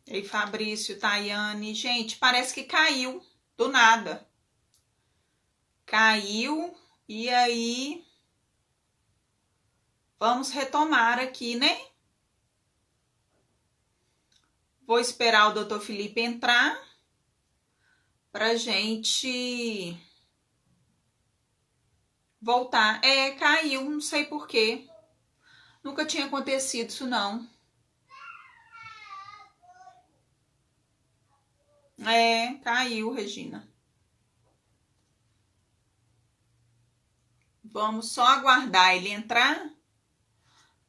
Ei, Fabrício, Tayane. Gente, parece que caiu do nada. Caiu e aí vamos retomar aqui, né? Vou esperar o doutor Felipe entrar pra gente voltar. Caiu, não sei por quê. Nunca tinha acontecido isso, não. Caiu, Regina. Vamos só aguardar ele entrar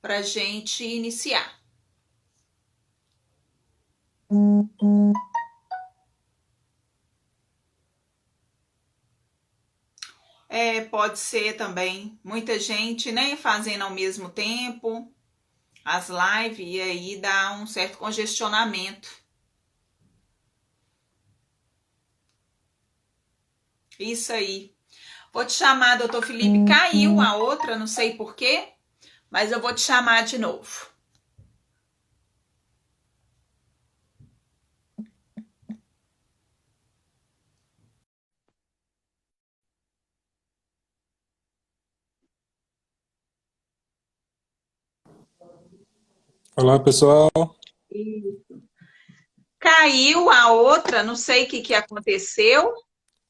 pra gente iniciar. Pode ser também. Muita gente, né, fazendo ao mesmo tempo as lives e aí dá um certo congestionamento. Isso aí. Vou te chamar, doutor Felipe. Caiu a outra, não sei por quê, mas eu vou te chamar de novo. Olá, pessoal. Caiu a outra, não sei o que aconteceu.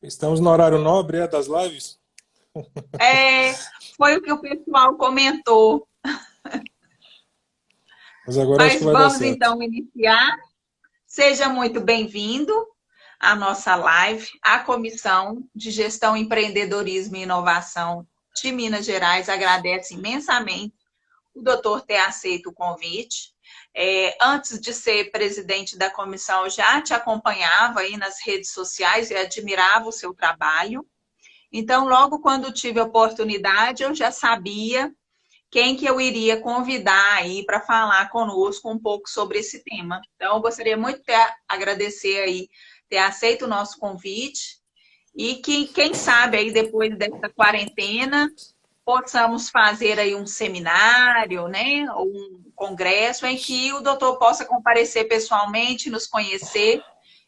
Estamos no horário nobre, das lives? Foi o que o pessoal comentou. Mas agora acho que Mas vai dar vamos certo. então iniciar. Seja muito bem-vindo à nossa live. A Comissão de Gestão, Empreendedorismo e Inovação de Minas Gerais agradece imensamente o doutor ter aceito o convite. Antes de ser presidente da comissão, eu já te acompanhava aí nas redes sociais e admirava o seu trabalho. Então, logo quando tive a oportunidade, eu já sabia quem que eu iria convidar aí para falar conosco um pouco sobre esse tema. Então, eu gostaria muito de agradecer aí, ter aceito o nosso convite e que, quem sabe, aí depois dessa quarentena, possamos fazer aí um seminário, né, ou um congresso em que o doutor possa comparecer pessoalmente, nos conhecer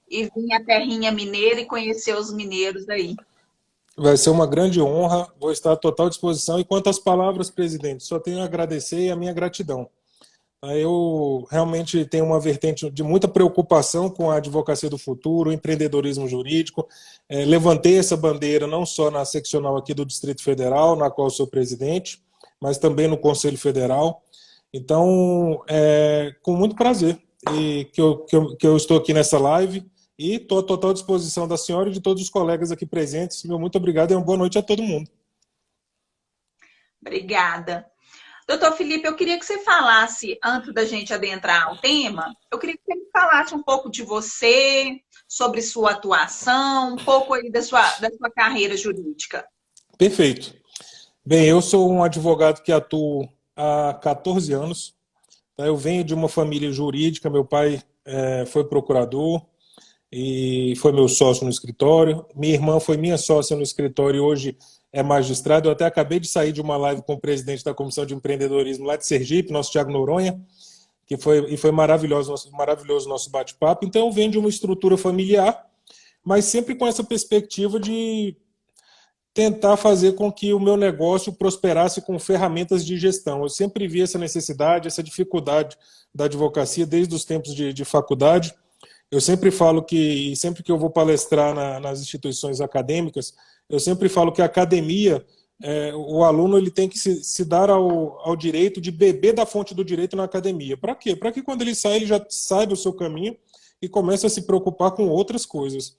e vir à terrinha mineira e conhecer os mineiros aí. Vai ser uma grande honra, vou estar à total disposição. E quanto às palavras, presidente, só tenho a agradecer e a minha gratidão. Eu realmente tenho uma vertente de muita preocupação com a advocacia do futuro, o empreendedorismo jurídico. Levantei essa bandeira não só na seccional aqui do Distrito Federal, na qual sou presidente, mas também no Conselho Federal. Então, com muito prazer que eu estou aqui nessa live e estou à total disposição da senhora e de todos os colegas aqui presentes. Meu muito obrigado e uma boa noite a todo mundo. Obrigada. Doutor Felipe, eu queria que você falasse, antes da gente adentrar ao tema, eu queria que você me falasse um pouco de você, sobre sua atuação, um pouco aí da sua carreira jurídica. Perfeito. Bem, eu sou um advogado que atuo há 14 anos. Eu venho de uma família jurídica, meu pai foi procurador e foi meu sócio no escritório. Minha irmã foi minha sócia no escritório e hoje é magistrado. Eu até acabei de sair de uma live com o presidente da Comissão de Empreendedorismo lá de Sergipe, nosso Tiago Noronha, que foi maravilhoso o nosso bate-papo. Então eu venho de uma estrutura familiar, mas sempre com essa perspectiva de tentar fazer com que o meu negócio prosperasse com ferramentas de gestão. Eu sempre vi essa necessidade, essa dificuldade da advocacia desde os tempos de faculdade. Eu sempre falo que, sempre que eu vou palestrar nas instituições acadêmicas, eu sempre falo que a academia, o aluno ele tem que se dar ao direito de beber da fonte do direito na academia. Para quê? Para que quando ele sai, ele já saiba o seu caminho e comece a se preocupar com outras coisas.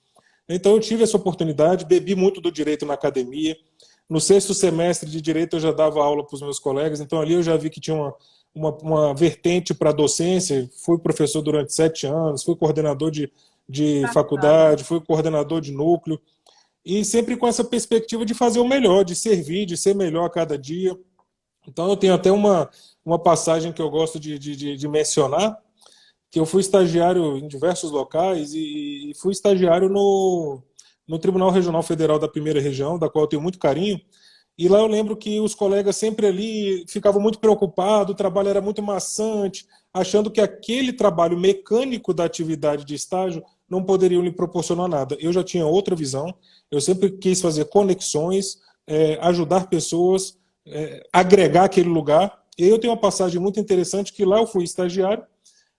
Então eu tive essa oportunidade, bebi muito do direito na academia. No sexto semestre de direito eu já dava aula para os meus colegas, então ali eu já vi que tinha uma vertente para a docência. Fui professor durante 7 anos, fui coordenador de Bacana. faculdade, fui coordenador de núcleo, e sempre com essa perspectiva de fazer o melhor, de servir, de ser melhor a cada dia. Então eu tenho até uma passagem que eu gosto de mencionar, que eu fui estagiário em diversos locais e fui estagiário no Tribunal Regional Federal da Primeira Região, da qual eu tenho muito carinho, E lá eu lembro que os colegas sempre ali ficavam muito preocupados, o trabalho era muito maçante, achando que aquele trabalho mecânico da atividade de estágio não poderiam lhe proporcionar nada. Eu já tinha outra visão, eu sempre quis fazer conexões, ajudar pessoas, agregar aquele lugar. E eu tenho uma passagem muito interessante que lá eu fui estagiário,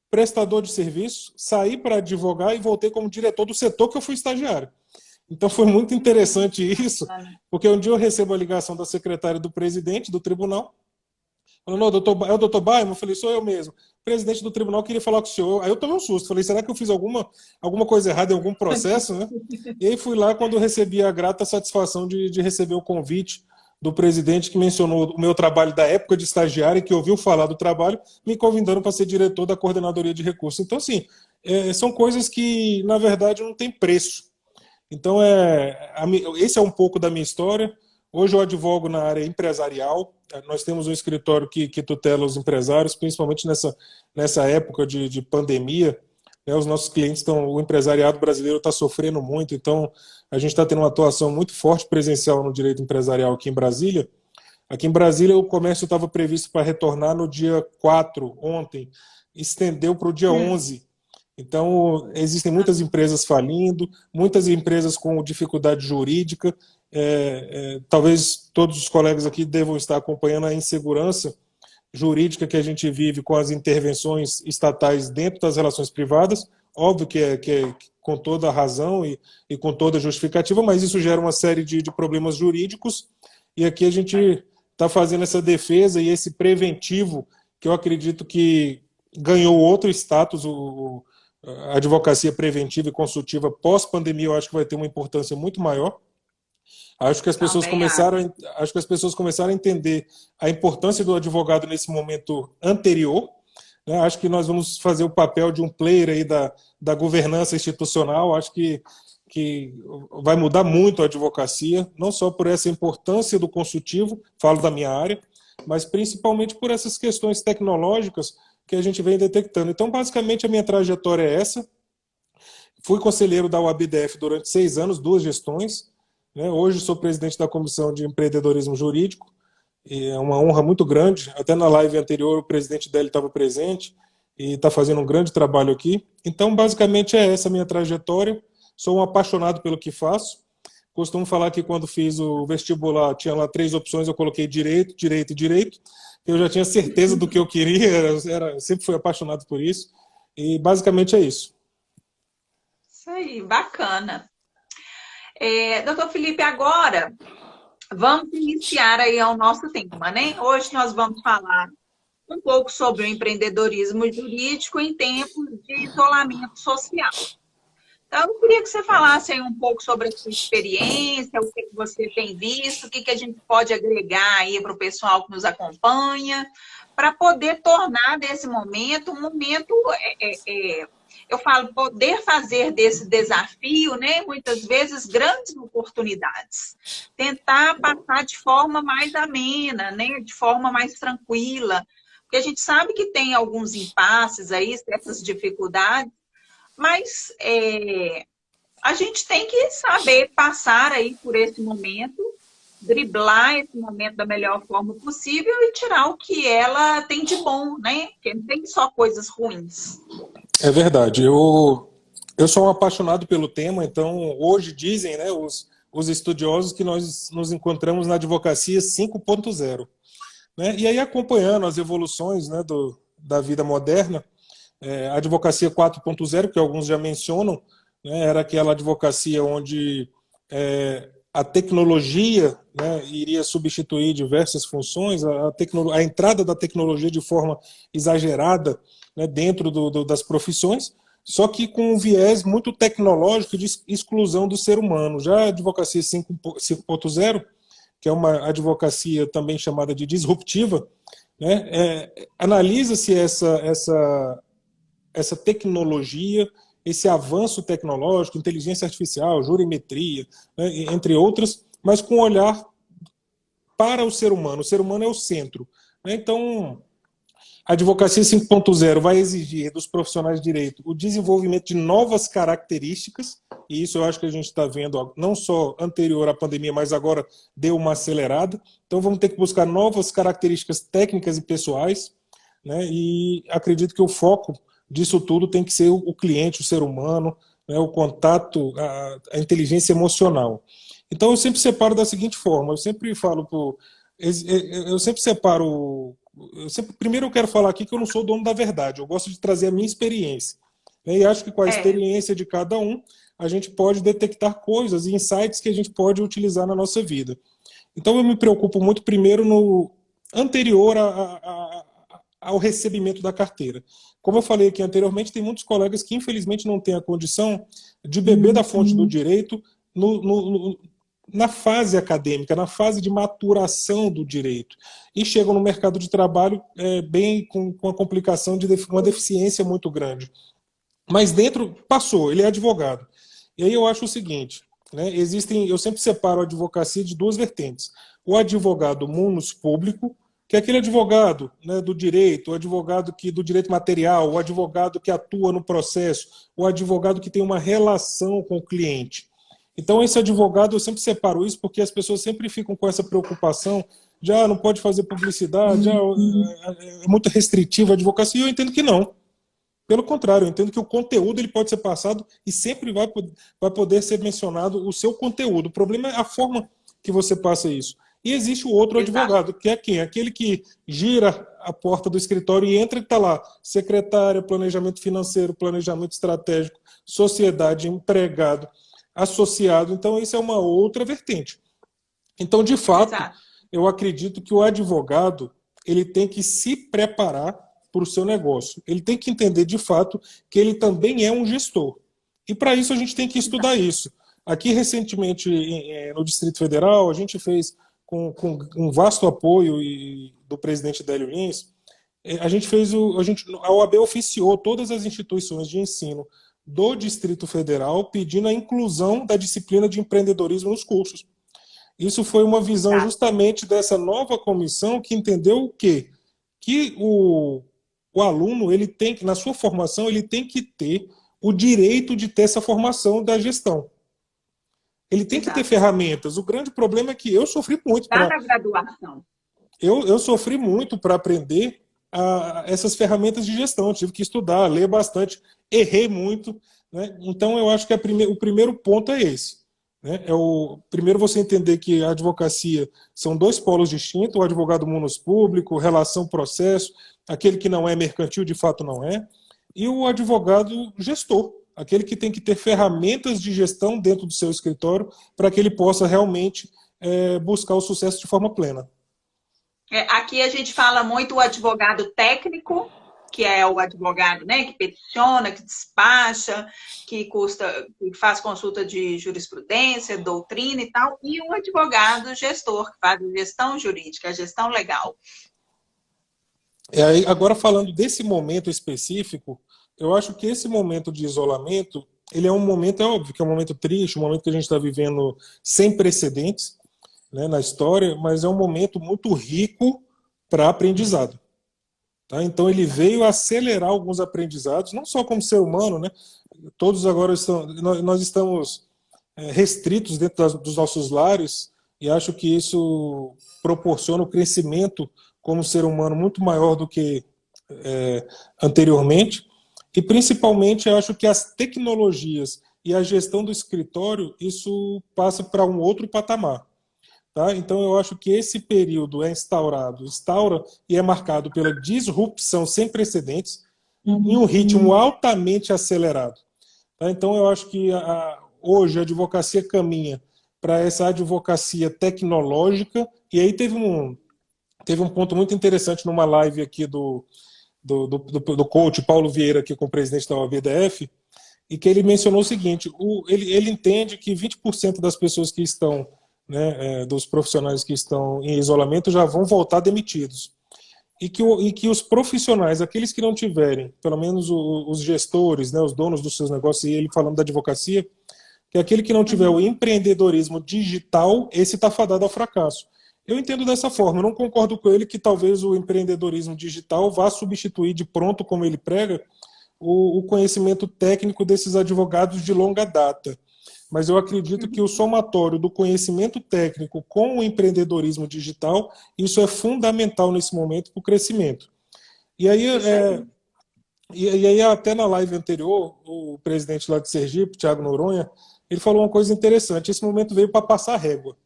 prestador de serviço, saí para advogar e voltei como diretor do setor que eu fui estagiário. Então foi muito interessante isso, porque um dia eu recebo a ligação da secretária do presidente do tribunal, falando, não, doutor, é o doutor Baima? Eu falei, sou eu mesmo. O presidente do tribunal queria falar com o senhor. Aí eu tomei um susto, falei, será que eu fiz alguma coisa errada em algum processo, né? E aí fui lá quando eu recebi a grata satisfação de receber o convite do presidente que mencionou o meu trabalho da época de estagiário e que ouviu falar do trabalho, me convidando para ser diretor da coordenadoria de recursos. Então, assim, são coisas que, na verdade, não tem preço. Então, esse é um pouco da minha história. Hoje eu advogo na área empresarial. Nós temos um escritório que tutela os empresários, principalmente nessa época de pandemia. Né, os nossos clientes o empresariado brasileiro está sofrendo muito, então a gente está tendo uma atuação muito forte presencial no direito empresarial aqui em Brasília. Aqui em Brasília o comércio estava previsto para retornar no dia 4, ontem, estendeu para o dia 11. Então, existem muitas empresas falindo, muitas empresas com dificuldade jurídica. Talvez todos os colegas aqui devam estar acompanhando a insegurança jurídica que a gente vive com as intervenções estatais dentro das relações privadas. Óbvio que é com toda a razão e com toda a justificativa, mas isso gera uma série de problemas jurídicos. E aqui a gente está fazendo essa defesa e esse preventivo, que eu acredito que ganhou outro status, a advocacia preventiva e consultiva pós-pandemia, eu acho que vai ter uma importância muito maior. Acho que as pessoas começaram a entender a importância do advogado nesse momento anterior. Né? Acho que nós vamos fazer o papel de um player aí da governança institucional. Acho que vai mudar muito a advocacia, não só por essa importância do consultivo, falo da minha área, mas principalmente por essas questões tecnológicas que a gente vem detectando. Então, basicamente, a minha trajetória é essa. Fui conselheiro da UABDF durante 6 anos, 2 gestões. Né? Hoje sou presidente da Comissão de Empreendedorismo Jurídico. E é uma honra muito grande. Até na live anterior, o presidente dele estava presente e está fazendo um grande trabalho aqui. Então, basicamente, é essa a minha trajetória. Sou um apaixonado pelo que faço. Costumo falar que quando fiz o vestibular, tinha lá 3 opções, eu coloquei direito, direito e direito. Eu já tinha certeza do que eu queria, sempre fui apaixonado por isso. E basicamente é isso. Isso aí, bacana. Doutor Felipe, agora vamos iniciar aí o nosso tema, né? Hoje nós vamos falar um pouco sobre o empreendedorismo jurídico em tempos de isolamento social. Então, eu queria que você falasse aí um pouco sobre a sua experiência, o que você tem visto, o que a gente pode agregar aí para o pessoal que nos acompanha, para poder tornar desse momento um momento, eu falo, poder fazer desse desafio, né, muitas vezes, grandes oportunidades. Tentar passar de forma mais amena, né, de forma mais tranquila, porque a gente sabe que tem alguns impasses aí, certas dificuldades, mas a gente tem que saber passar aí por esse momento, driblar esse momento da melhor forma possível e tirar o que ela tem de bom, né? Porque não tem só coisas ruins. É verdade. Eu sou um apaixonado pelo tema, então hoje dizem, né, os estudiosos que nós nos encontramos na advocacia 5.0. Né? E aí, acompanhando as evoluções, né, da vida moderna, a advocacia 4.0, que alguns já mencionam, né, era aquela advocacia onde a tecnologia, né, iria substituir diversas funções, a entrada da tecnologia de forma exagerada, né, dentro das profissões, só que com um viés muito tecnológico de exclusão do ser humano. Já a advocacia 5.0, que é uma advocacia também chamada de disruptiva, né, analisa-se essa tecnologia, esse avanço tecnológico, inteligência artificial, jurimetria, né, entre outras, mas com um olhar para o ser humano. O ser humano é o centro. Né? Então, A advocacia 5.0 vai exigir dos profissionais de direito o desenvolvimento de novas características, e isso eu acho que a gente está vendo, não só anterior à pandemia, mas agora deu uma acelerada. Então vamos ter que buscar novas características técnicas e pessoais, né? E acredito que o foco disso tudo tem que ser o cliente, o ser humano, né? O contato, a inteligência emocional. Então eu sempre separo da seguinte forma, eu sempre falo, eu sempre separo. Primeiro eu quero falar aqui que eu não sou dono da verdade, eu gosto de trazer a minha experiência. E acho que com a experiência de cada um, a gente pode detectar coisas e insights que a gente pode utilizar na nossa vida. Então eu me preocupo muito primeiro no anterior ao recebimento da carteira. Como eu falei aqui anteriormente, tem muitos colegas que infelizmente não têm a condição de beber da fonte do direito na fase acadêmica, na fase de maturação do direito, e chegam no mercado de trabalho bem com a complicação de uma deficiência muito grande. Mas dentro, passou, ele é advogado. E aí eu acho o seguinte, né, eu sempre separo a advocacia de duas vertentes. O advogado munus público, que é aquele advogado, né, do direito, o advogado do direito material, o advogado que atua no processo, o advogado que tem uma relação com o cliente. Então, esse advogado, eu sempre separo isso porque as pessoas sempre ficam com essa preocupação de não pode fazer publicidade, é muito restritivo a advocacia, e eu entendo que não. Pelo contrário, eu entendo que o conteúdo ele pode ser passado e sempre vai poder ser mencionado o seu conteúdo. O problema é a forma que você passa isso. E existe o outro advogado, que é quem? Aquele que gira a porta do escritório e entra e está lá. Secretária, planejamento financeiro, planejamento estratégico, sociedade, empregado, associado. Então, isso é uma outra vertente. Então, de fato, eu acredito que o advogado ele tem que se preparar para o seu negócio. Ele tem que entender, de fato, que ele também é um gestor. E, para isso, a gente tem que estudar isso. Aqui, recentemente, no Distrito Federal, a gente fez, com um vasto apoio do presidente Délio Lins, a OAB oficiou todas as instituições de ensino do Distrito Federal pedindo a inclusão da disciplina de empreendedorismo nos cursos. Isso foi uma visão justamente dessa nova comissão que entendeu o quê? Que o aluno, ele tem que, na sua formação, ele tem que ter o direito de ter essa formação da gestão. Ele tem que ter ferramentas. O grande problema é que eu sofri muito para a graduação. Eu sofri muito para aprender essas ferramentas de gestão. Eu tive que estudar, ler bastante, errei muito, né? Então eu acho que o primeiro ponto é esse, né? Primeiro você entender que a advocacia são dois polos distintos, o advogado munus público, relação processo, aquele que não é mercantil de fato não é, e o advogado gestor, aquele que tem que ter ferramentas de gestão dentro do seu escritório para que ele possa realmente buscar o sucesso de forma plena. Aqui a gente fala muito o advogado técnico, que é o advogado, né, que peticiona, que despacha, que faz consulta de jurisprudência, doutrina e tal, e o advogado gestor, que faz a gestão jurídica, a gestão legal. Agora, falando desse momento específico, eu acho que esse momento de isolamento, ele é um momento, é óbvio que é um momento triste, um momento que a gente está vivendo sem precedentes, né, na história, mas é um momento muito rico para aprendizado. Tá? Então ele veio acelerar alguns aprendizados, não só como ser humano, né? Todos agora nós estamos restritos dentro dos nossos lares, e acho que isso proporciona um crescimento como ser humano muito maior do que anteriormente, e principalmente acho que as tecnologias e a gestão do escritório, isso passa para um outro patamar. Tá? Então eu acho que esse período instaura e é marcado pela disrupção sem precedentes, em um ritmo altamente acelerado. Tá? Então eu acho que hoje a advocacia caminha para essa advocacia tecnológica, e aí teve um ponto muito interessante numa live aqui do coach Paulo Vieira aqui com o presidente da OABDF, e que ele mencionou o seguinte, ele entende que 20% das pessoas que estão, né, dos profissionais que estão em isolamento já vão voltar demitidos. E que os profissionais, aqueles que não tiverem, pelo menos os gestores, né, os donos dos seus negócios, e ele falando da advocacia, que aquele que não tiver o empreendedorismo digital, esse está fadado ao fracasso. Eu entendo dessa forma, eu não concordo com ele que talvez o empreendedorismo digital vá substituir de pronto, como ele prega, o conhecimento técnico desses advogados de longa data. Mas eu acredito que o somatório do conhecimento técnico com o empreendedorismo digital, isso é fundamental nesse momento para o crescimento. E aí, e aí, até na live anterior, o presidente lá de Sergipe, Thiago Noronha, ele falou uma coisa interessante, esse momento veio para passar régua.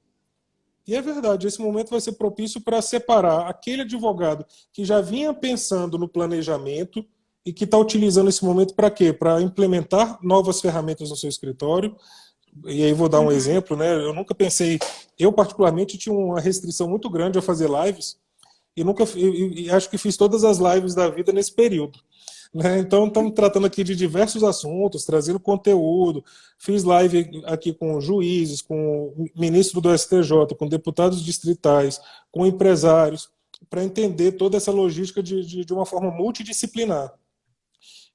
E é verdade, esse momento vai ser propício para separar aquele advogado que já vinha pensando no planejamento e que está utilizando esse momento para quê? Para implementar novas ferramentas no seu escritório. E aí vou dar um exemplo, né? Eu nunca pensei, eu particularmente tinha uma restrição muito grande a fazer lives e nunca, e acho que fiz todas as lives da vida nesse período. Né? Então, estamos tratando aqui de diversos assuntos, trazendo conteúdo. Fiz live aqui com juízes, com o ministro do STJ, com deputados distritais, com empresários, para entender toda essa logística de uma forma multidisciplinar.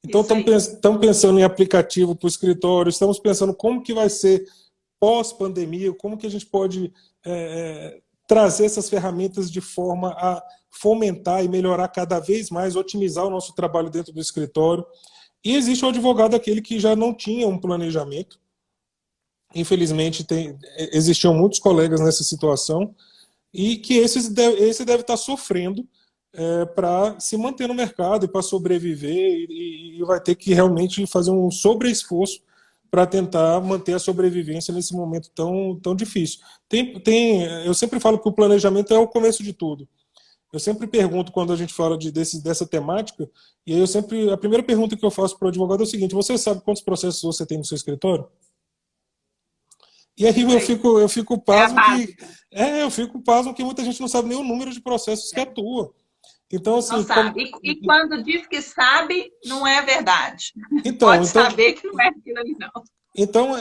Então, estamos pensando em aplicativo para o escritório, estamos pensando como que vai ser pós-pandemia, como que a gente pode trazer essas ferramentas de forma a fomentar e melhorar cada vez mais, otimizar o nosso trabalho dentro do escritório. E existe o advogado, aquele que já não tinha um planejamento. Infelizmente, existiam muitos colegas nessa situação, e que esse deve estar sofrendo para se manter no mercado e para sobreviver, e vai ter que realmente fazer um sobre-esforço para tentar manter a sobrevivência nesse momento tão difícil. Eu sempre falo que o planejamento é o começo de tudo. Eu sempre pergunto, quando a gente fala dessa temática, e aí a primeira pergunta que eu faço para o advogado é o seguinte: você sabe quantos processos você tem no seu escritório? E aí eu fico pasmo que muita gente não sabe nem o número de processos que atua. Então, assim, não sabe. E quando diz que sabe, não é verdade. Pode saber que não é aquilo ali, não. Então,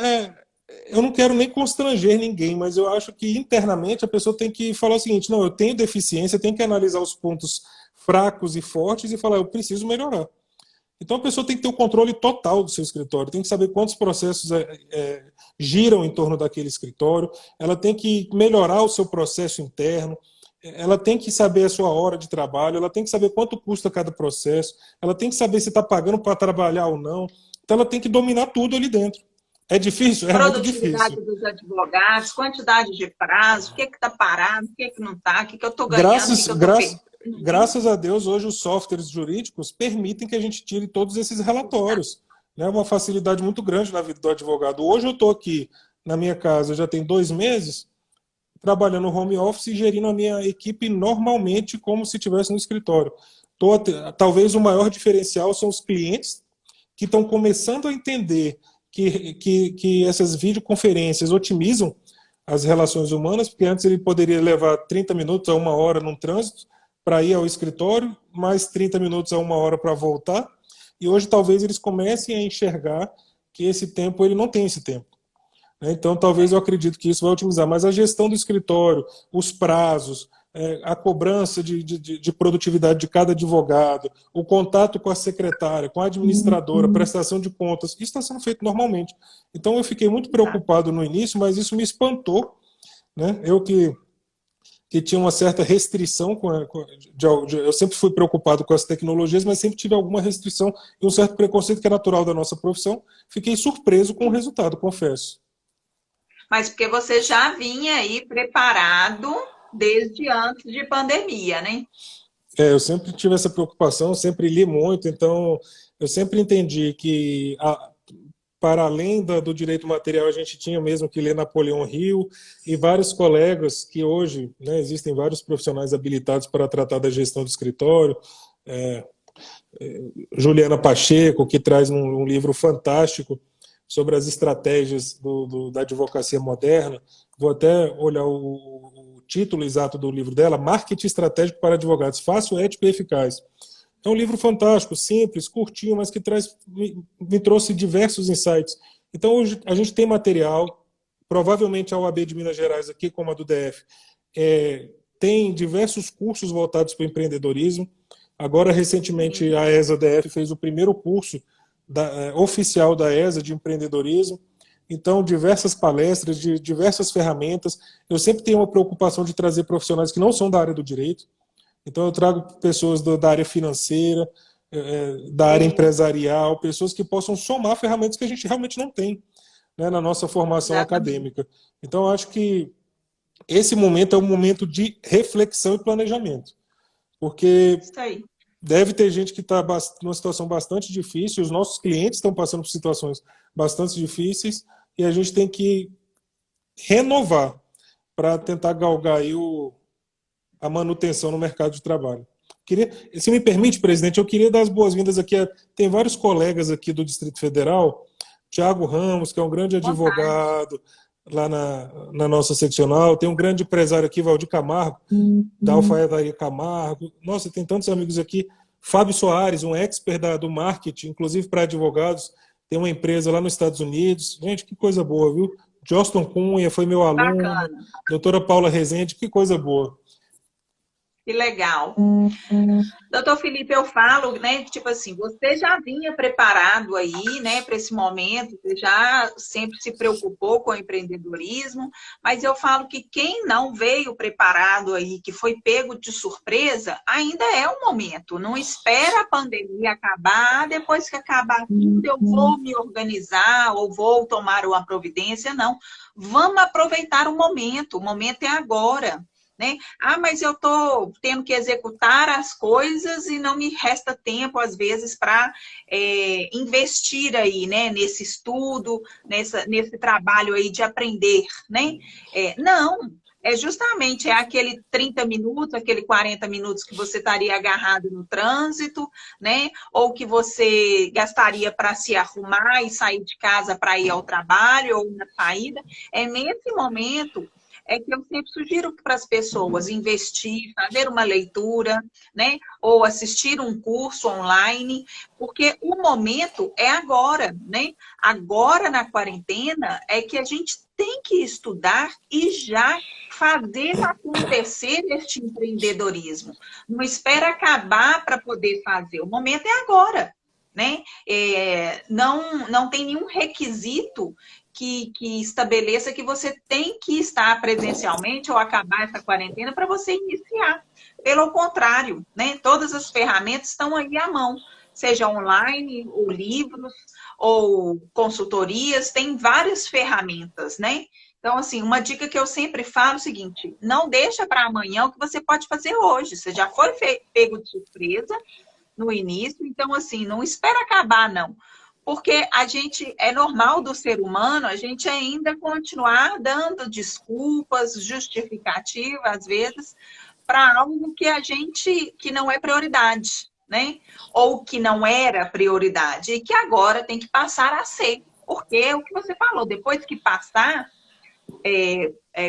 eu não quero nem constranger ninguém, mas eu acho que internamente a pessoa tem que falar o seguinte: não, eu tenho deficiência, eu tenho que analisar os pontos fracos e fortes e falar, eu preciso melhorar. Então a pessoa tem que ter o controle total do seu escritório, tem que saber quantos processos giram em torno daquele escritório, ela tem que melhorar o seu processo interno, ela tem que saber a sua hora de trabalho, ela tem que saber quanto custa cada processo, ela tem que saber se está pagando para trabalhar ou não. Então ela tem que dominar tudo ali dentro. É difícil? É muito difícil. Produtividade dos advogados, quantidade de prazo, o que está parado, o que não está, o que eu estou ganhando, Graças a Deus, hoje os softwares jurídicos permitem que a gente tire todos esses relatórios. É uma facilidade muito grande na vida do advogado. Hoje eu estou aqui na minha casa, já tem 2 meses, trabalhando no home office e gerindo a minha equipe normalmente como se estivesse no escritório. Talvez o maior diferencial são os clientes que estão começando a entender que essas videoconferências otimizam as relações humanas, porque antes ele poderia levar 30 minutos a 1 hora num trânsito para ir ao escritório, mais 30 minutos a 1 hora para voltar, e hoje talvez eles comecem a enxergar que esse tempo, ele não tem esse tempo. Então, talvez eu acredito que isso vai otimizar, mas a gestão do escritório, os prazos, a cobrança de produtividade de cada advogado, o contato com a secretária, com a administradora, prestação de contas, isso está sendo feito normalmente. Então, eu fiquei muito preocupado no início, mas isso me espantou, né? Eu que tinha uma certa restrição, eu sempre fui preocupado com as tecnologias, mas sempre tive alguma restrição e um certo preconceito que é natural da nossa profissão. Fiquei surpreso com o resultado, confesso. Mas porque você já vinha aí preparado desde antes de pandemia, né? Eu sempre tive essa preocupação, sempre li muito, então eu sempre entendi que, para além do direito material, a gente tinha mesmo que ler Napoleão Hill e vários colegas que hoje, né, existem vários profissionais habilitados para tratar da gestão do escritório, Juliana Pacheco, que traz um livro fantástico sobre as estratégias da advocacia moderna. Vou até olhar o título exato do livro dela, Marketing Estratégico para Advogados, Fácil, Ético e Eficaz. É um livro fantástico, simples, curtinho, mas que me trouxe diversos insights. Então, hoje a gente tem material, provavelmente a OAB de Minas Gerais, aqui como a do DF, tem diversos cursos voltados para o empreendedorismo. Agora, recentemente, a ESA-DF fez o primeiro curso oficial da ESA de empreendedorismo. Então, diversas palestras, de diversas ferramentas. Eu sempre tenho uma preocupação de trazer profissionais que não são da área do direito. Então, eu trago pessoas da área financeira, da área empresarial, pessoas que possam somar ferramentas que a gente realmente não tem, né, na nossa formação acadêmica. Então, eu acho que esse momento é um momento de reflexão e planejamento. Porque deve ter gente que está numa situação bastante difícil, os nossos clientes estão passando por situações bastante difíceis, e a gente tem que renovar para tentar galgar aí a manutenção no mercado de trabalho. Se me permite, presidente, eu queria dar as boas-vindas aqui. Tem vários colegas aqui do Distrito Federal, Tiago Ramos, que é um grande advogado lá na nossa seccional, tem um grande empresário aqui, Valdir Camargo, da Alfaiataria Camargo. Nossa, tem tantos amigos aqui. Fábio Soares, um expert do marketing, inclusive para advogados, tem uma empresa lá nos Estados Unidos. Gente, que coisa boa, viu? Joston Cunha foi meu aluno. Bacana. Doutora Paula Rezende, que coisa boa. Que legal. Doutor Felipe, eu falo, né, tipo assim, você já vinha preparado aí, né, para esse momento, você já sempre se preocupou com o empreendedorismo, mas eu falo que quem não veio preparado aí, que foi pego de surpresa, ainda é o momento. Não espera a pandemia acabar, depois que acabar tudo eu vou me organizar ou vou tomar uma providência, não. Vamos aproveitar o momento é agora. Né? Ah, mas eu estou tendo que executar as coisas e não me resta tempo, às vezes, para investir aí, né? Nesse estudo, nesse trabalho aí de aprender. Né? Não, justamente aquele 30 minutos, aquele 40 minutos que você estaria agarrado no trânsito, né? Ou que você gastaria para se arrumar e sair de casa para ir ao trabalho ou na saída. É nesse momento que eu sempre sugiro para as pessoas investir, fazer uma leitura, né? Ou assistir um curso online, porque o momento é agora, né? Agora, na quarentena, é que a gente tem que estudar e já fazer acontecer este empreendedorismo. Não espera acabar para poder fazer. O momento é agora, né? Não tem nenhum requisito que estabeleça que você tem que estar presencialmente ou acabar essa quarentena para você iniciar. Pelo contrário, né? Todas as ferramentas estão aí à mão, seja online, ou livros, ou consultorias, tem várias ferramentas, né? Então, assim, uma dica que eu sempre falo é o seguinte, não deixa para amanhã o que você pode fazer hoje. Você já foi pego de surpresa no início, então, assim, não espera acabar, não. Porque a gente, é normal do ser humano, a gente ainda continuar dando desculpas, justificativas, às vezes, para algo que não é prioridade, né? Ou que não era prioridade, e que agora tem que passar a ser. Porque é o que você falou, depois que passar,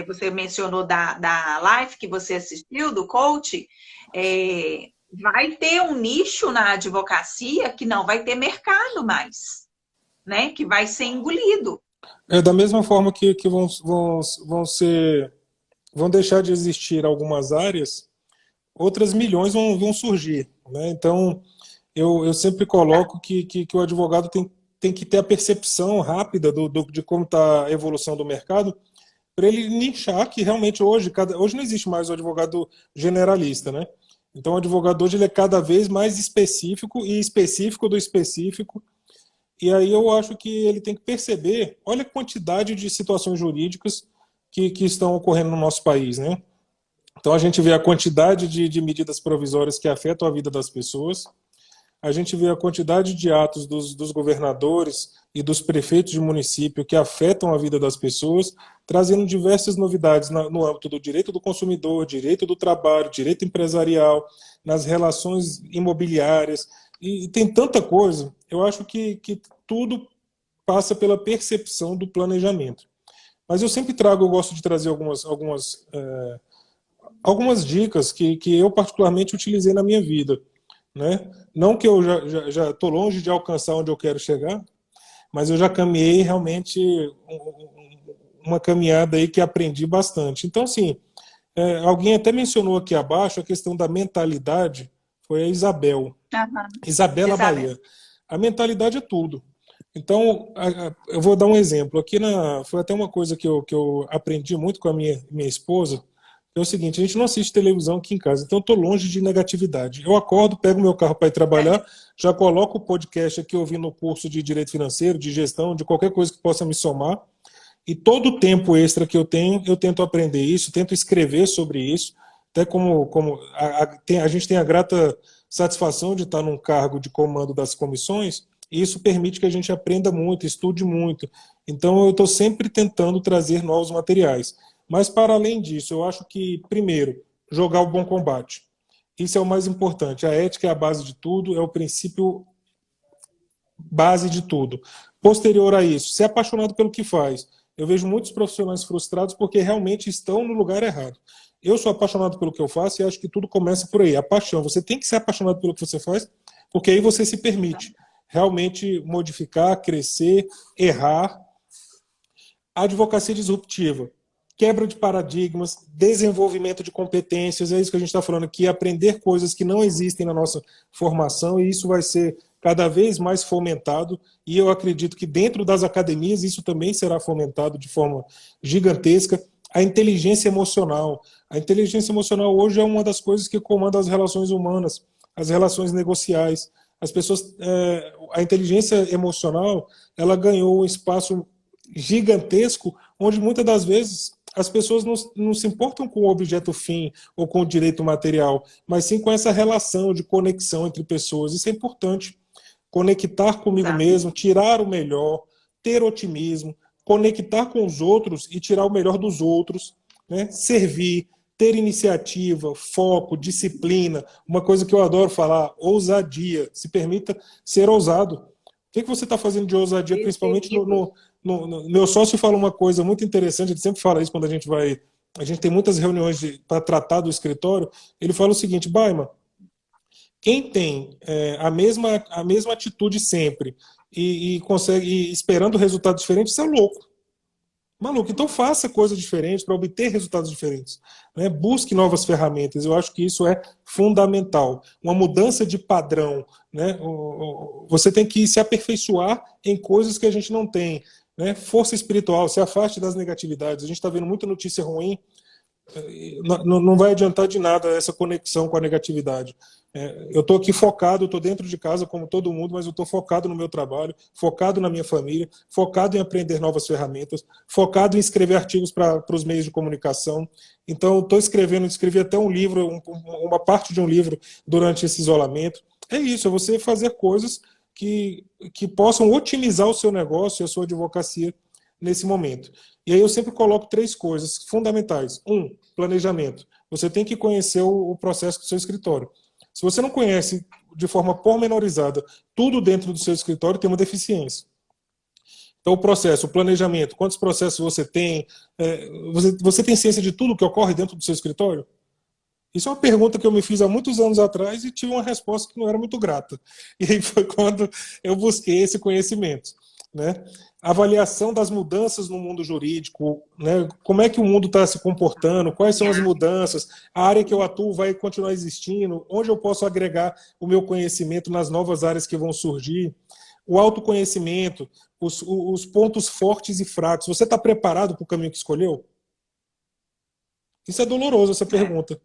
você mencionou da live que você assistiu, do coach, vai ter um nicho na advocacia que não vai ter mercado mais, né? Que vai ser engolido. Da mesma forma que vão deixar de existir algumas áreas, outras milhões vão surgir, né? Então, eu sempre coloco que o advogado tem que ter a percepção rápida de como está a evolução do mercado, para ele nichar que realmente hoje não existe mais o advogado generalista, né? Então, o advogado hoje ele é cada vez mais específico e específico do específico. E aí eu acho que ele tem que perceber, olha a quantidade de situações jurídicas que estão ocorrendo no nosso país, né? Então, a gente vê a quantidade de medidas provisórias que afetam a vida das pessoas, a gente vê a quantidade de atos dos governadores e dos prefeitos de município que afetam a vida das pessoas, trazendo diversas novidades no âmbito do direito do consumidor, direito do trabalho, direito empresarial, nas relações imobiliárias, e tem tanta coisa. Eu acho que tudo passa pela percepção do planejamento. Mas eu gosto de trazer algumas dicas que eu particularmente utilizei na minha vida, né? Não que eu já estou longe de alcançar onde eu quero chegar, mas eu já caminhei realmente uma caminhada aí que aprendi bastante. Então, assim, alguém até mencionou aqui abaixo a questão da mentalidade, foi a Isabel. Uhum. Isabela Bahia. A mentalidade é tudo. Então, eu vou dar um exemplo. Aqui foi até uma coisa que eu aprendi muito com a minha esposa. É o seguinte, a gente não assiste televisão aqui em casa, então eu estou longe de negatividade. Eu acordo, pego meu carro para ir trabalhar, já coloco o podcast aqui ouvindo o curso de Direito Financeiro, de Gestão, de qualquer coisa que possa me somar. E todo o tempo extra que eu tenho, eu tento aprender isso, tento escrever sobre isso. Até como a gente tem a grata satisfação de estar num cargo de comando das comissões, e isso permite que a gente aprenda muito, estude muito. Então, eu estou sempre tentando trazer novos materiais. Mas, para além disso, eu acho que, primeiro, jogar o bom combate. Isso é o mais importante. A ética é a base de tudo, é o princípio base de tudo. Posterior a isso, ser apaixonado pelo que faz. Eu vejo muitos profissionais frustrados porque realmente estão no lugar errado. Eu sou apaixonado pelo que eu faço e acho que tudo começa por aí. A paixão. Você tem que ser apaixonado pelo que você faz, porque aí você se permite realmente modificar, crescer, errar. A advocacia disruptiva, quebra de paradigmas, desenvolvimento de competências, é isso que a gente está falando aqui, aprender coisas que não existem na nossa formação, e isso vai ser cada vez mais fomentado, e eu acredito que dentro das academias isso também será fomentado de forma gigantesca. A inteligência emocional. A inteligência emocional hoje é uma das coisas que comanda as relações humanas, as relações negociais. As pessoas, a inteligência emocional, ela ganhou um espaço gigantesco, onde muitas das vezes as pessoas não se importam com o objeto fim ou com o direito material, mas sim com essa relação de conexão entre pessoas. Isso é importante. Conectar comigo Exato. mesmo, tirar o melhor, ter otimismo, conectar com os outros e tirar o melhor dos outros, né? Servir, ter iniciativa, foco, disciplina, uma coisa que eu adoro falar, ousadia. Se permita ser ousado. O que você está fazendo de ousadia, principalmente meu sócio fala uma coisa muito interessante, ele sempre fala isso quando a gente vai. A gente tem muitas reuniões para tratar do escritório. Ele fala o seguinte: Baima, quem tem a mesma atitude sempre e consegue esperando resultados diferentes, isso é louco. Maluco, então faça coisas diferentes para obter resultados diferentes. Né? Busque novas ferramentas. Eu acho que isso é fundamental. Uma mudança de padrão. Né? Você tem que se aperfeiçoar em coisas que a gente não tem. Né? Força espiritual, se afaste das negatividades. A gente está vendo muita notícia ruim. Não vai adiantar de nada essa conexão com a negatividade. Eu estou aqui focado, estou dentro de casa como todo mundo, mas eu estou focado no meu trabalho, focado na minha família, focado em aprender novas ferramentas, focado em escrever artigos para os meios de comunicação. Então, estou escrevi até um livro, uma parte de um livro durante esse isolamento. É isso, é você fazer coisas que possam otimizar o seu negócio e a sua advocacia nesse momento. E aí eu sempre coloco 3 coisas fundamentais. 1, planejamento. Você tem que conhecer o processo do seu escritório. Se você não conhece de forma pormenorizada tudo dentro do seu escritório, tem uma deficiência. Então, o processo, o planejamento, quantos processos você tem? Você tem ciência de tudo que ocorre dentro do seu escritório? Isso é uma pergunta que eu me fiz há muitos anos atrás e tive uma resposta que não era muito grata. E aí foi quando eu busquei esse conhecimento. Né? Avaliação das mudanças no mundo jurídico, né? Como é que o mundo está se comportando, quais são as mudanças, a área que eu atuo vai continuar existindo, onde eu posso agregar o meu conhecimento nas novas áreas que vão surgir, o autoconhecimento, os pontos fortes e fracos. Você está preparado para o caminho que escolheu? Isso é doloroso, essa pergunta.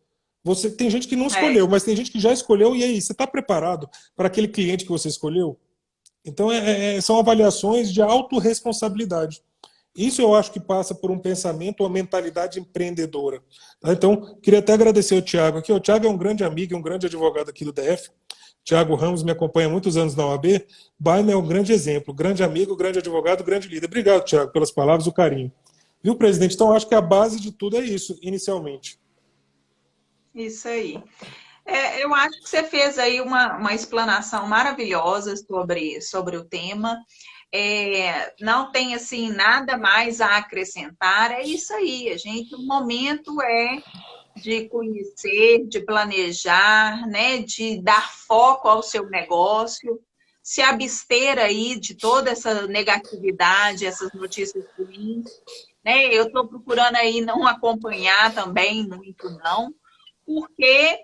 Tem gente que não escolheu, mas tem gente que já escolheu, e aí, você está preparado para aquele cliente que você escolheu? Então, são avaliações de autorresponsabilidade. Isso eu acho que passa por um pensamento, uma mentalidade empreendedora. Então, queria até agradecer ao Tiago aqui. O Tiago é um grande amigo, um grande advogado aqui do DF. Tiago Ramos me acompanha há muitos anos na OAB. Baima é um grande exemplo, grande amigo, grande advogado, grande líder. Obrigado, Tiago, pelas palavras e o carinho. Viu, presidente? Então, acho que a base de tudo é isso, inicialmente. Isso aí. Eu acho que você fez aí uma explanação maravilhosa sobre o tema. Não tem assim nada mais a acrescentar. É isso aí, gente. O momento é de conhecer, de planejar, né? De dar foco ao seu negócio, se abster aí de toda essa negatividade, essas notícias ruins. Né? Eu estou procurando aí não acompanhar também muito, não, porque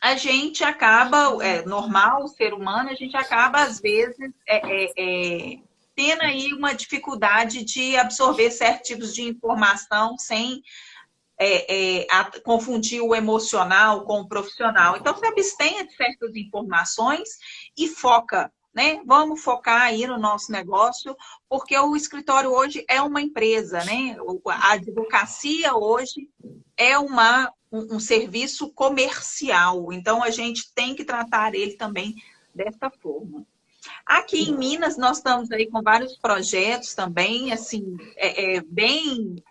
a gente acaba, é normal, o ser humano, a gente acaba, às vezes, tendo aí uma dificuldade de absorver certos tipos de informação sem confundir o emocional com o profissional. Então, se abstenha de certas informações e foca, né? Vamos focar aí no nosso negócio, porque o escritório hoje é uma empresa, né? A advocacia hoje é um serviço comercial, então a gente tem que tratar ele também dessa forma. Aqui em Minas, nós estamos aí com vários projetos também, assim, bem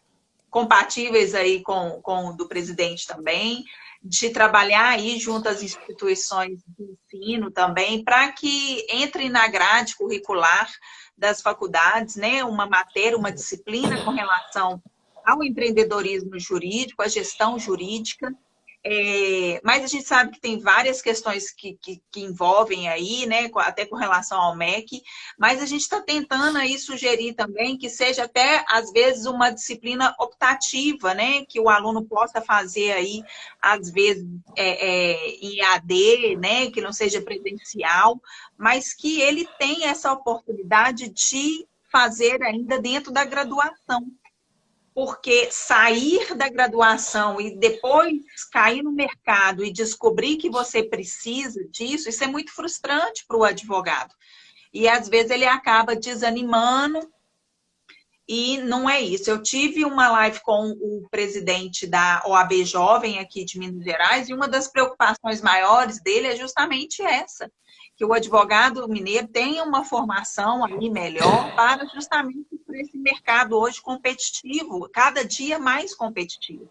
compatíveis aí com o do presidente também, de trabalhar aí junto às instituições de ensino também, para que entre na grade curricular das faculdades, né, uma matéria, uma disciplina com relação ao empreendedorismo jurídico, à gestão jurídica. Mas a gente sabe que tem várias questões que envolvem aí, né, até com relação ao MEC, mas a gente está tentando aí sugerir também que seja até, às vezes, uma disciplina optativa, né, que o aluno possa fazer aí, às vezes, em AD, né, que não seja presencial, mas que ele tenha essa oportunidade de fazer ainda dentro da graduação. Porque sair da graduação e depois cair no mercado e descobrir que você precisa disso, isso é muito frustrante para o advogado. E às vezes ele acaba desanimando e não é isso. Eu tive uma live com o presidente da OAB Jovem aqui de Minas Gerais e uma das preocupações maiores dele é justamente essa, que o advogado mineiro tenha uma formação aí melhor para justamente para esse mercado hoje competitivo, cada dia mais competitivo.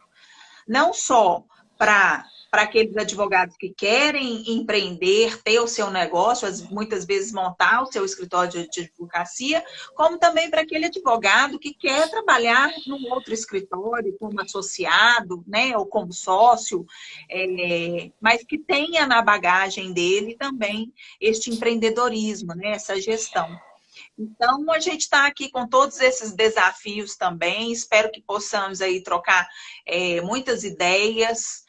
Não só para aqueles advogados que querem empreender, ter o seu negócio, muitas vezes montar o seu escritório de advocacia, como também para aquele advogado que quer trabalhar num outro escritório, como associado, né, ou como sócio, mas que tenha na bagagem dele também este empreendedorismo, né, essa gestão. Então, a gente está aqui com todos esses desafios também. Espero que possamos aí trocar muitas ideias.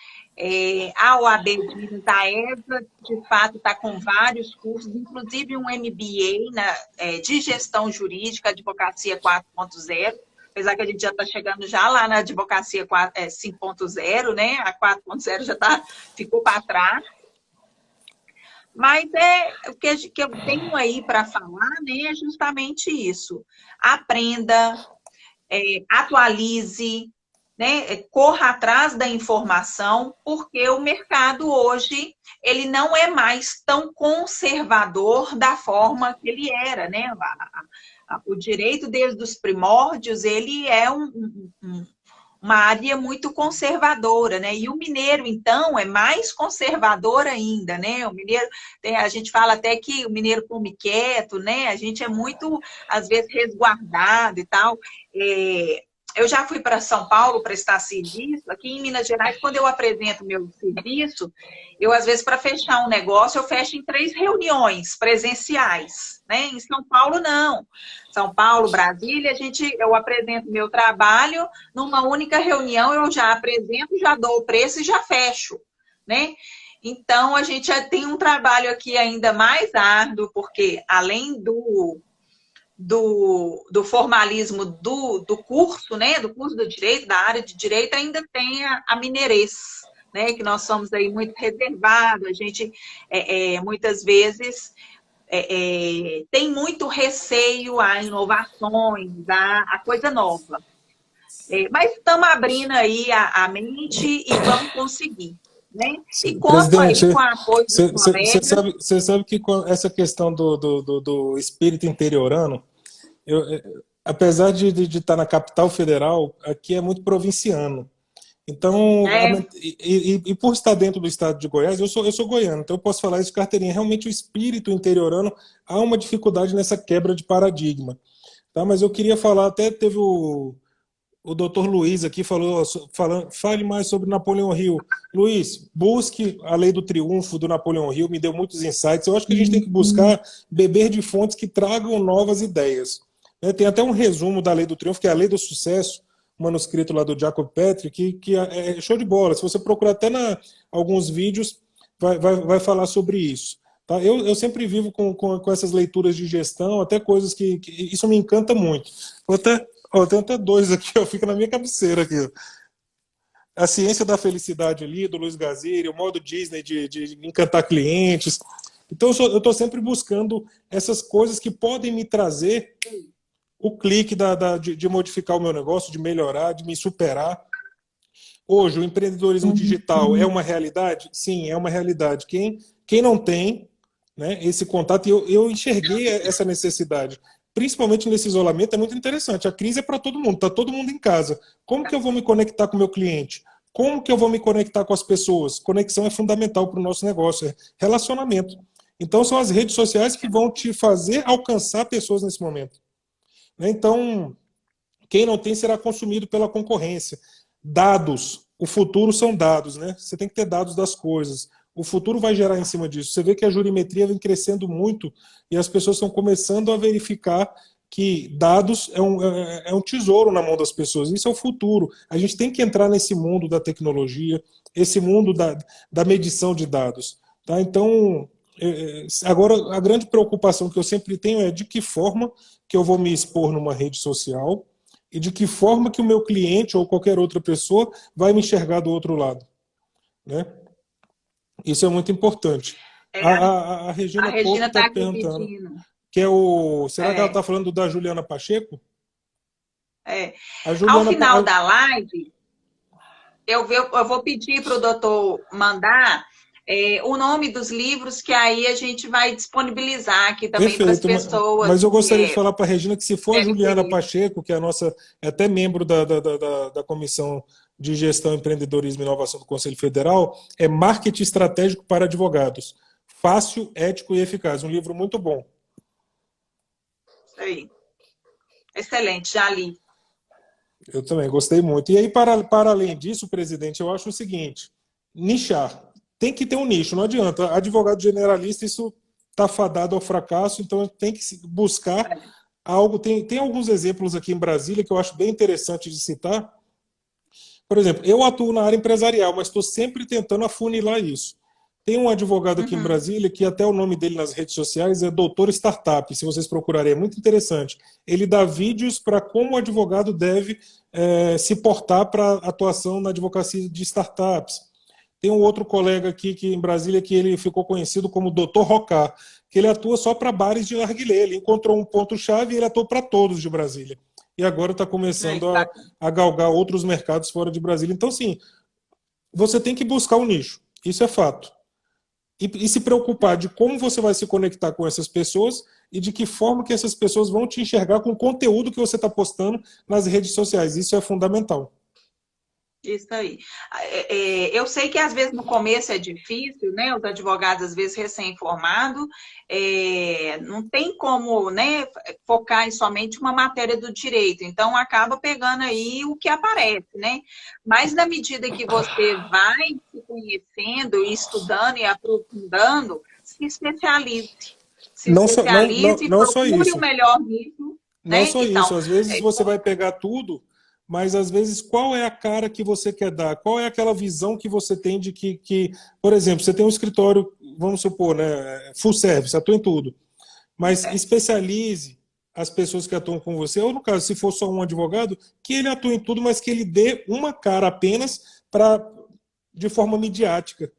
A OAB de Minas, a ESA, de fato, está com vários cursos, inclusive um MBA de gestão jurídica, advocacia 4.0, apesar que a gente já está chegando já lá na advocacia 5.0, né? A 4.0 já ficou para trás. Mas o que eu tenho aí para falar, né, é justamente isso. Aprenda, atualize, né, corra atrás da informação, porque o mercado hoje ele não é mais tão conservador da forma que ele era, né? O direito desde os primórdios, ele é uma área muito conservadora, né? E o mineiro, então, é mais conservador ainda, né? O mineiro, a gente fala até que o mineiro come quieto, né? A gente é muito, às vezes, resguardado e tal. Eu já fui para São Paulo prestar serviço. Aqui em Minas Gerais, quando eu apresento meu serviço, eu, às vezes, para fechar um negócio, eu fecho em 3 reuniões presenciais, né? Em São Paulo, não. São Paulo, Brasília, eu apresento meu trabalho numa única reunião, eu já apresento, já dou o preço e já fecho, né? Então, a gente já tem um trabalho aqui ainda mais árduo, porque além do formalismo do curso, né? Do curso do direito, da área de direito, ainda tem a mineirês, né? Que nós somos aí muito reservados, a gente muitas vezes tem muito receio a inovações, a coisa nova. Mas estamos abrindo aí a mente e vamos conseguir. Né? E conto aí com o apoio dos colegas. Você sabe que essa questão do espírito interiorano, apesar de estar na capital federal, aqui é muito provinciano. Então, e por estar dentro do estado de Goiás, eu sou goiano, então eu posso falar isso de carteirinha. Realmente o espírito interiorano, há uma dificuldade nessa quebra de paradigma. Tá? Mas eu queria falar, até teve o doutor Luiz aqui, fale mais sobre Napoleão Hill. Luiz, busque a lei do triunfo do Napoleão Hill, me deu muitos insights. Eu acho que a gente tem que buscar beber de fontes que tragam novas ideias. Tem até um resumo da lei do triunfo, que é a lei do sucesso, manuscrito lá do Jacob Petri, que é show de bola. Se você procurar até alguns vídeos, vai falar sobre isso. Tá? Eu sempre vivo com essas leituras de gestão, até coisas que isso me encanta muito. Tenho até dois aqui, fica na minha cabeceira aqui. A Ciência da Felicidade ali, do Luiz Gaziri, o modo Disney de encantar clientes. Então eu estou sempre buscando essas coisas que podem me trazer o clique de modificar o meu negócio, de melhorar, de me superar. Hoje, o empreendedorismo digital é uma realidade? Sim, é uma realidade. Quem não tem, né, esse contato, e eu enxerguei essa necessidade, principalmente nesse isolamento, é muito interessante. A crise é para todo mundo, está todo mundo em casa. Como que eu vou me conectar com o meu cliente? Como que eu vou me conectar com as pessoas? Conexão é fundamental para o nosso negócio, é relacionamento. Então, são as redes sociais que vão te fazer alcançar pessoas nesse momento. Então, quem não tem será consumido pela concorrência. Dados. O futuro são dados, né? Você tem que ter dados das coisas. O futuro vai gerar em cima disso. Você vê que a jurimetria vem crescendo muito e as pessoas estão começando a verificar que dados é um tesouro na mão das pessoas. Isso é o futuro. A gente tem que entrar nesse mundo da tecnologia, esse mundo da medição de dados. Tá? Então, agora, a grande preocupação que eu sempre tenho é de que forma que eu vou me expor numa rede social e de que forma que o meu cliente ou qualquer outra pessoa vai me enxergar do outro lado. Né? Isso é muito importante. A Regina Porto está perguntando pedindo. Que é será que ela está falando da Juliana Pacheco? Ao final da live, eu vou pedir para o doutor mandar o nome dos livros, que aí a gente vai disponibilizar aqui também para as pessoas. Mas eu gostaria de falar para a Regina que se for a Juliana Pacheco, que é a nossa, é até membro da Comissão de Gestão, Empreendedorismo e Inovação do Conselho Federal, é Marketing Estratégico para Advogados. Fácil, ético e eficaz. Um livro muito bom. Aí. Excelente, já li. Eu também gostei muito. E aí, para além disso, presidente, eu acho o seguinte: nichar. Tem que ter um nicho, não adianta. Advogado generalista, isso está fadado ao fracasso, então tem que buscar algo. Tem alguns exemplos aqui em Brasília que eu acho bem interessante de citar. Por exemplo, eu atuo na área empresarial, mas estou sempre tentando afunilar isso. Tem um advogado aqui em Brasília que até o nome dele nas redes sociais é Doutor Startup, se vocês procurarem, é muito interessante. Ele dá vídeos para como o advogado deve se portar para atuação na advocacia de startups. Tem um outro colega aqui em Brasília que ele ficou conhecido como Doutor Rocá, que ele atua só para bares de narguilé. Ele encontrou um ponto-chave e ele atua para todos de Brasília. E agora está começando a galgar outros mercados fora de Brasília. Então, sim, você tem que buscar um nicho. Isso é fato. E se preocupar de como você vai se conectar com essas pessoas e de que forma que essas pessoas vão te enxergar com o conteúdo que você está postando nas redes sociais. Isso é fundamental. Isso aí. Eu sei que às vezes no começo é difícil, né? Os advogados, às vezes, recém-formados, não tem como, né, focar em somente uma matéria do direito. Então, acaba pegando aí o que aparece, né? Mas na medida que você vai se conhecendo, estudando e aprofundando, se especialize. Não só isso. O melhor nicho. Não só isso. Às vezes você vai pegar tudo, mas às vezes qual é a cara que você quer dar? Qual é aquela visão que você tem de que por exemplo, você tem um escritório, vamos supor, né, full service, atua em tudo, mas especialize as pessoas que atuam com você, ou no caso, se for só um advogado, que ele atue em tudo, mas que ele dê uma cara apenas de forma midiática,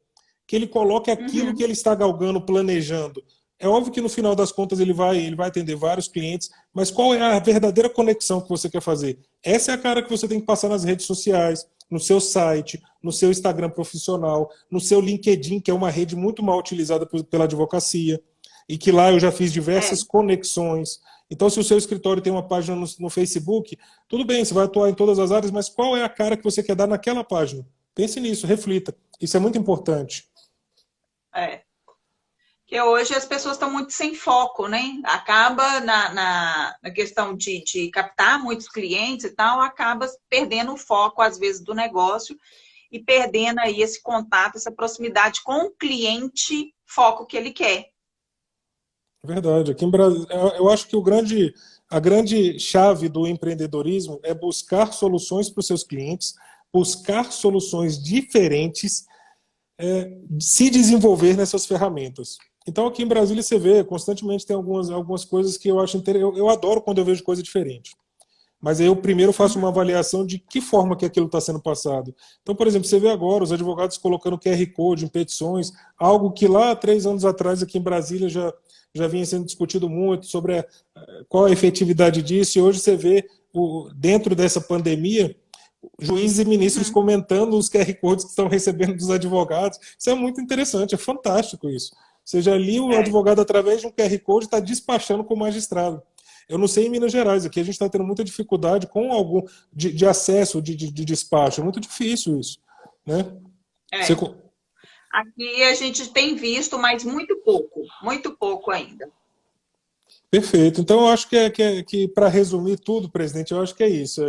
que ele coloque aquilo que ele está galgando, planejando. É óbvio que no final das contas ele vai atender vários clientes, mas qual é a verdadeira conexão que você quer fazer? Essa é a cara que você tem que passar nas redes sociais, no seu site, no seu Instagram profissional, no seu LinkedIn, que é uma rede muito mal utilizada pela advocacia, e que lá eu já fiz diversas conexões. Então, se o seu escritório tem uma página no Facebook, tudo bem, você vai atuar em todas as áreas, mas qual é a cara que você quer dar naquela página? Pense nisso, reflita. Isso é muito importante. Porque hoje as pessoas estão muito sem foco, né? Acaba na questão de captar muitos clientes e tal, acaba perdendo o foco, às vezes, do negócio e perdendo aí esse contato, essa proximidade com o cliente, foco que ele quer. Verdade. Aqui em Brasil, eu acho que a grande chave do empreendedorismo é buscar soluções para os seus clientes, buscar soluções diferentes, se desenvolver nessas ferramentas. Então, aqui em Brasília, você vê, constantemente tem algumas coisas que eu acho interessante. Eu adoro quando eu vejo coisa diferente. Mas aí eu primeiro faço uma avaliação de que forma que aquilo está sendo passado. Então, por exemplo, você vê agora os advogados colocando QR Code em petições, algo que lá 3 anos atrás aqui em Brasília já vinha sendo discutido muito sobre qual a efetividade disso, e hoje você vê, dentro dessa pandemia, juízes e ministros comentando os QR Codes que estão recebendo dos advogados. Isso é muito interessante, é fantástico isso. Ou seja, ali o advogado, através de um QR Code, está despachando com o magistrado. Eu não sei em Minas Gerais, aqui a gente está tendo muita dificuldade com algum de acesso, de despacho. É muito difícil isso. Né? Você... Aqui a gente tem visto, mas muito pouco ainda. Perfeito. Então, eu acho que para resumir tudo, presidente, eu acho que é isso.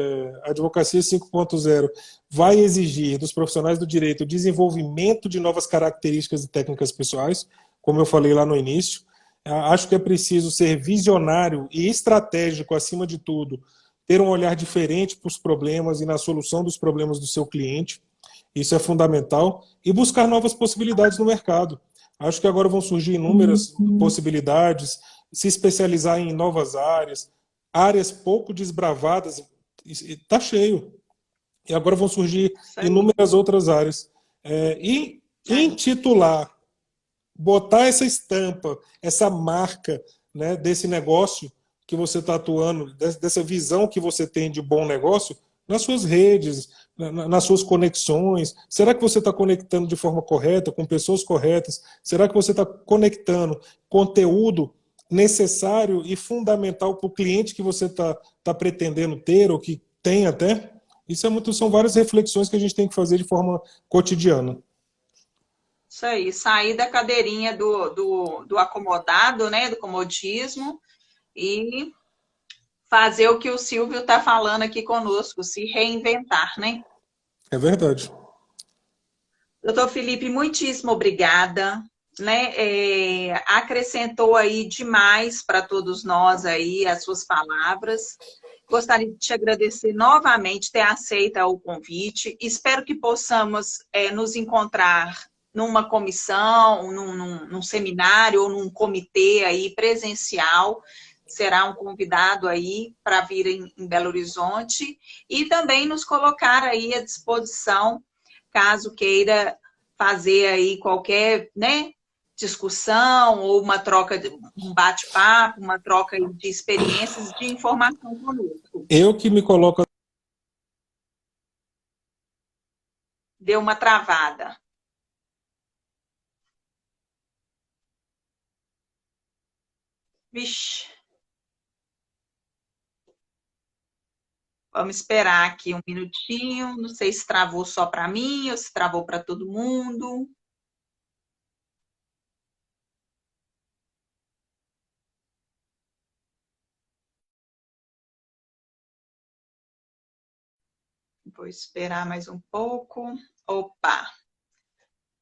A Advocacia 5.0 vai exigir dos profissionais do direito o desenvolvimento de novas características e técnicas pessoais, como eu falei lá no início. Acho que é preciso ser visionário e estratégico, acima de tudo, ter um olhar diferente para os problemas e na solução dos problemas do seu cliente. Isso é fundamental. E buscar novas possibilidades no mercado. Acho que agora vão surgir inúmeras possibilidades, se especializar em novas áreas pouco desbravadas, está cheio. E agora vão surgir inúmeras outras áreas. E intitular, botar essa estampa, essa marca, né, desse negócio que você está atuando, dessa visão que você tem de bom negócio, nas suas redes, nas suas conexões. Será que você está conectando de forma correta, com pessoas corretas? Será que você está conectando conteúdo necessário e fundamental para o cliente que você está pretendendo ter, ou que tem até? Isso são várias reflexões que a gente tem que fazer de forma cotidiana. Isso aí, sair da cadeirinha do acomodado, né, do comodismo, e fazer o que o Silvio está falando aqui conosco, se reinventar, né? É verdade. Doutor Felipe, muitíssimo obrigada. Né? Acrescentou aí demais para todos nós aí as suas palavras. Gostaria de te agradecer novamente ter aceito o convite. Espero que possamos nos encontrar numa comissão, num seminário ou num comitê aí presencial. Será um convidado aí para vir em Belo Horizonte e também nos colocar aí à disposição, caso queira fazer aí qualquer, né, discussão ou uma troca, um bate-papo, uma troca de experiências, de informação conosco. Eu que me coloco... Deu uma travada. Vixe. Vamos esperar aqui um minutinho. Não sei se travou só para mim ou se travou para todo mundo. Vou esperar mais um pouco. Opa!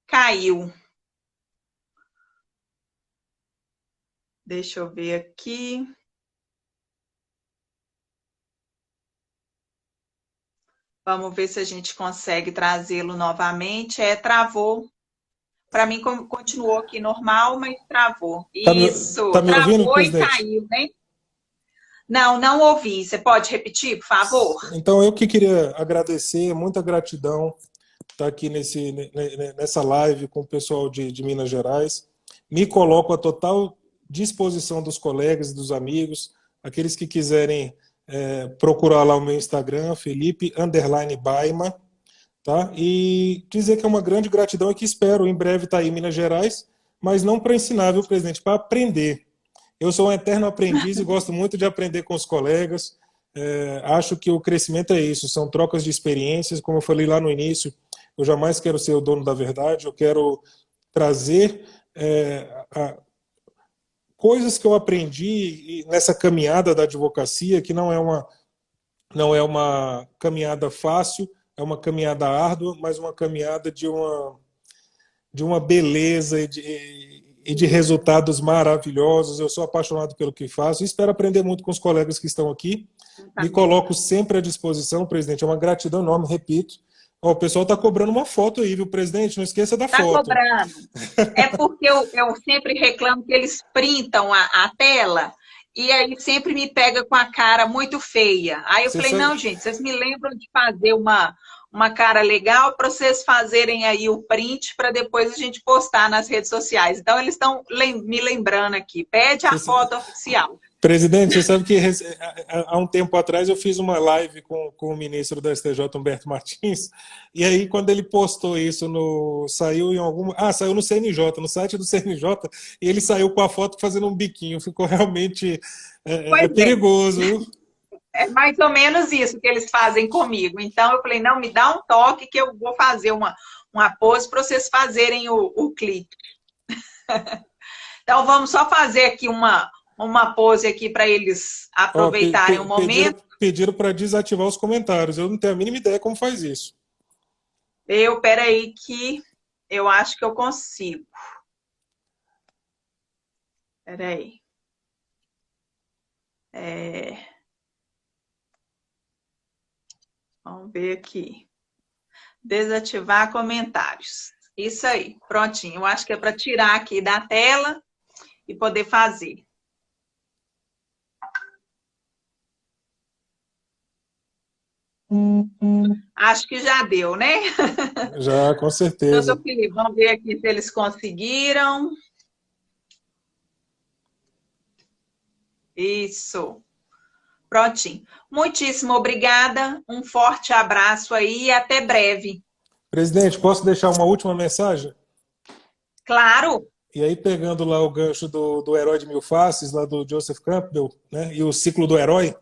Caiu. Deixa eu ver aqui. Vamos ver se a gente consegue trazê-lo novamente. Travou. Para mim, continuou aqui normal, mas travou. Isso, tá me ouvindo, travou e presidente? caiu, né? Não ouvi. Você pode repetir, por favor? Então, eu que queria agradecer, muita gratidão estar aqui nessa live com o pessoal de Minas Gerais. Me coloco à total disposição dos colegas e dos amigos, aqueles que quiserem procurar lá o meu Instagram, Felipe_Baima, tá? E dizer que é uma grande gratidão e que espero em breve estar aí em Minas Gerais, mas não para ensinar, viu, presidente? Para aprender. Eu sou um eterno aprendiz e gosto muito de aprender com os colegas. Acho que o crescimento é isso, são trocas de experiências. Como eu falei lá no início, eu jamais quero ser o dono da verdade, eu quero trazer coisas que eu aprendi nessa caminhada da advocacia, que não é uma caminhada fácil, é uma caminhada árdua, mas uma caminhada de uma beleza e de resultados maravilhosos. Eu sou apaixonado pelo que faço e espero aprender muito com os colegas que estão aqui. Me coloco sempre à disposição, presidente. É uma gratidão enorme, repito. Ó, o pessoal está cobrando uma foto aí, viu, presidente? Não esqueça da Está foto. cobrando. É porque eu sempre reclamo que eles printam a tela e aí sempre me pega com a cara muito feia. Aí eu Você falei, sabe, não, gente, vocês me lembram de fazer uma cara legal para vocês fazerem aí o print para depois a gente postar nas redes sociais. Então, eles estão me lembrando aqui. Pede a você, foto oficial. presidente, você sabe que há um tempo atrás eu fiz uma live com o ministro da STJ, Humberto Martins, e aí quando ele postou isso saiu em alguma, saiu no CNJ, no site do CNJ, e ele saiu com a foto fazendo um biquinho, ficou realmente Pois é, perigoso, viu? é mais ou menos isso que eles fazem comigo. Então, eu falei, não, me dá um toque que eu vou fazer uma pose para vocês fazerem o clipe. Então, vamos só fazer aqui uma pose aqui para eles Ó, aproveitarem o momento. pediram para desativar os comentários, eu não tenho a mínima ideia como faz isso. Peraí que eu acho que eu consigo. Peraí. Vamos ver aqui. Desativar comentários. Isso aí, prontinho. Eu acho que é para tirar aqui da tela e poder fazer. Acho que já deu, né? Já, com certeza. Doutor Felipe, vamos ver aqui se eles conseguiram. Isso. Prontinho. Muitíssimo obrigada. Um forte abraço aí e até breve. Presidente, posso deixar uma última mensagem? Claro. E aí, pegando lá o gancho do Herói de Mil Faces, lá do Joseph Campbell, né, e o ciclo do herói,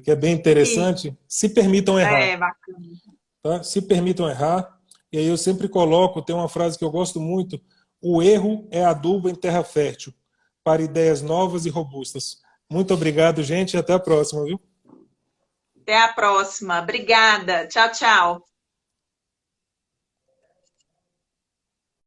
que é bem interessante, se permitam errar. Bacana. Tá? Se permitam errar. E aí eu sempre coloco, tem uma frase que eu gosto muito, o erro é adubo em terra fértil, para ideias novas e robustas. Muito obrigado, gente, e até a próxima, viu? Até a próxima. Obrigada. Tchau, tchau.